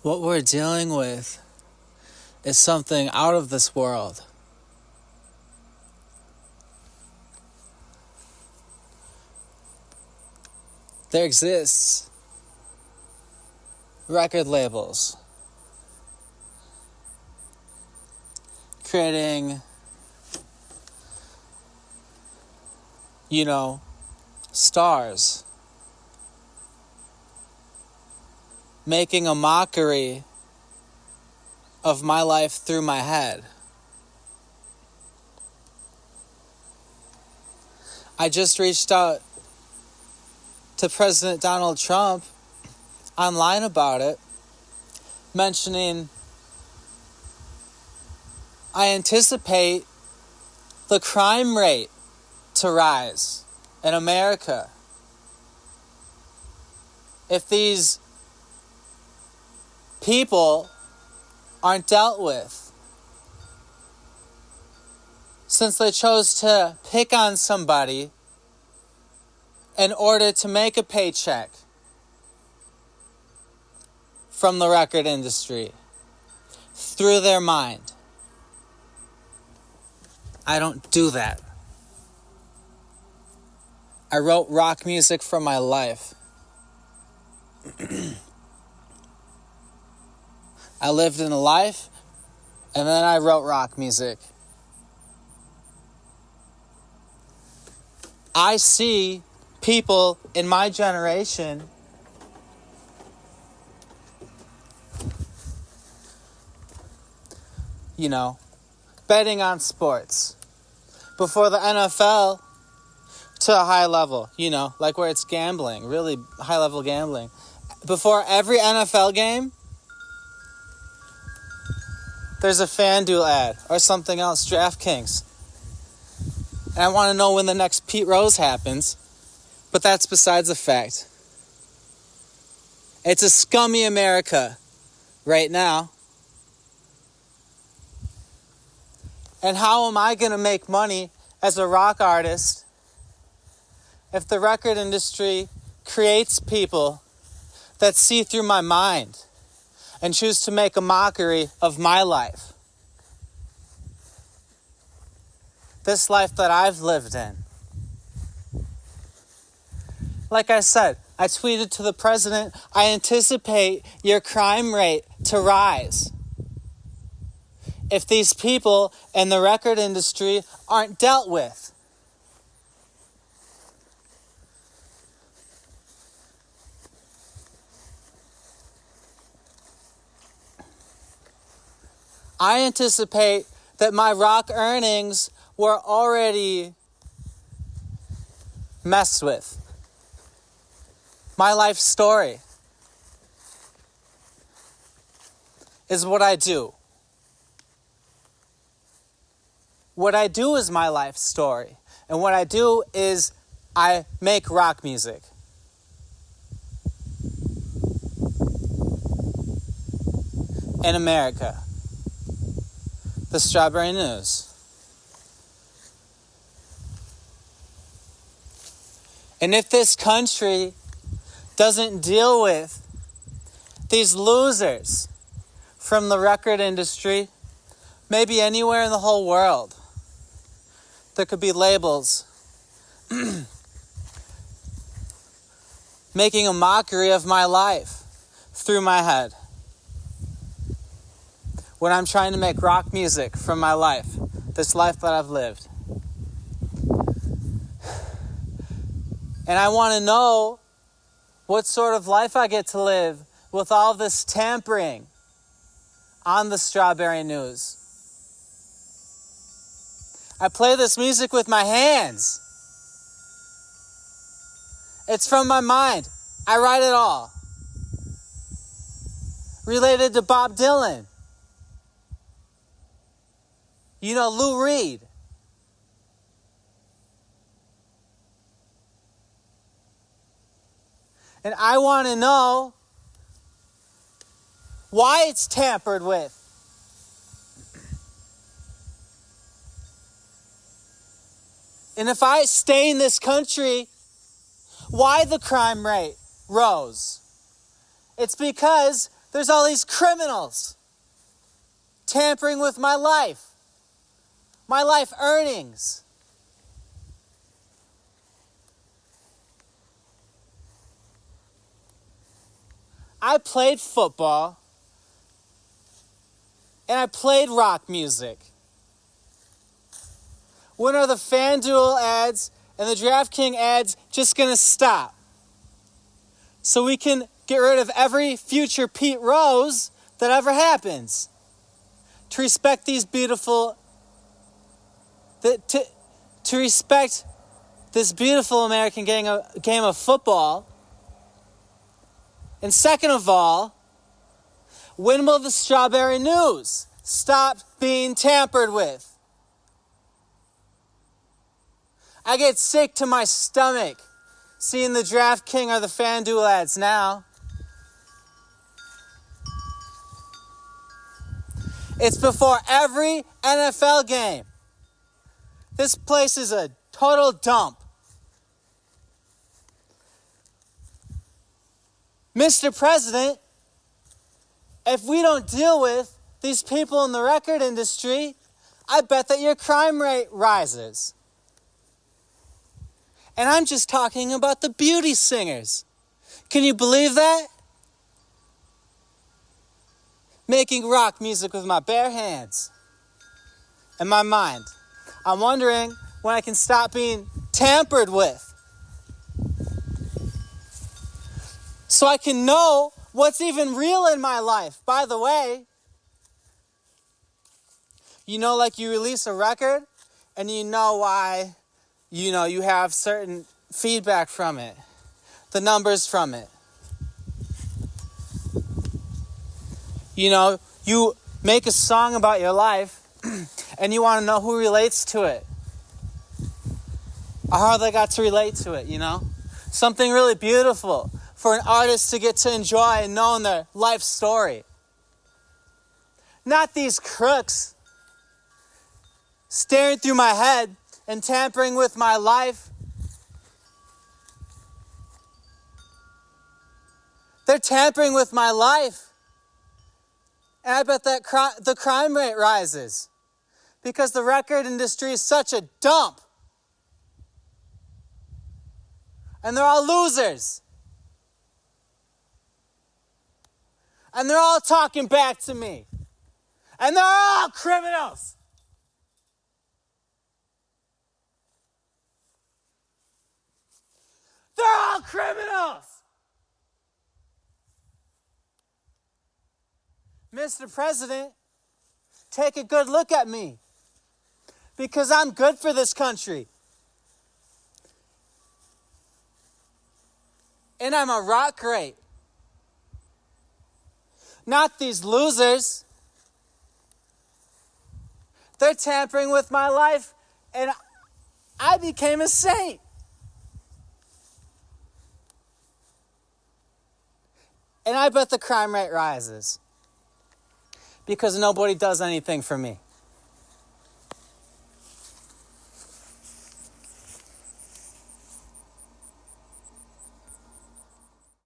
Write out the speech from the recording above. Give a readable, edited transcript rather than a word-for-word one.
What we're dealing with is something out of this world. There exists record labels creating, stars, making a mockery of my life through my head. I just reached out to President Donald Trump online about it, mentioning I anticipate the crime rate to rise in America if these people aren't dealt with, since they chose to pick on somebody in order to make a paycheck from the record industry through their mind. I don't do that. I wrote rock music from my life. I lived in a life, and then I wrote rock music. I see people in my generation betting on sports before the NFL to a high level, like where it's gambling, really high level gambling. Before every NFL game, there's a FanDuel ad or something else, DraftKings. And I want to know when the next Pete Rose happens, but that's besides the fact. It's a scummy America right now. And how am I going to make money as a rock artist if the record industry creates people that see through my mind and choose to make a mockery of my life? This life that I've lived in. Like I said, I tweeted to the president, I anticipate your crime rate to rise if these people in the record industry aren't dealt with. I anticipate that my rock earnings were already messed with. My life story is what I do. What I do is my life story. And what I do is I make rock music. In America. The Strawberry News. And if this country doesn't deal with these losers from the record industry, maybe anywhere in the whole world, there could be labels making a mockery of my life through my head when I'm trying to make rock music from my life, this life that I've lived. And I want to know what sort of life I get to live with all this tampering on the Strawberry News. I play this music with my hands. It's from my mind. I write it all. Related to Bob Dylan. Lou Reed. And I want to know why it's tampered with. And if I stay in this country, why the crime rate rose? It's because There's all these criminals tampering with my life earnings. I played football and I played rock music. When are the FanDuel ads and the DraftKings ads just gonna stop? So we can get rid of every future Pete Rose that ever happens. To respect these beautiful, to respect this beautiful American game of football. And second of all, when will the strawberry news stop being tampered with? I get sick to my stomach seeing the DraftKings or the FanDuel ads now. It's before every NFL game. This place is a total dump. Mr. President, if we don't deal with these people in the record industry, I bet that your crime rate rises. And I'm just talking about the beauty singers. Can you believe that? Making rock music with my bare hands and my mind. I'm wondering when I can stop being tampered with. So I can know what's even real in my life. By the way, like you release a record and you know why, you have certain feedback from it, the numbers from it. You make a song about your life and you want to know who relates to it. Or how they got to relate to it, Something really beautiful for an artist to get to enjoy and know in their life story. Not these crooks staring through my head and tampering with my life. They're tampering with my life. And I bet that the crime rate rises because the record industry is such a dump. And they're all losers. And they're all talking back to me. And they're all criminals. They're all criminals. Mr. President, take a good look at me. Because I'm good for this country. And I'm a rock great. Not these losers. They're tampering with my life, and I became a saint. And I bet the crime rate rises because nobody does anything for me.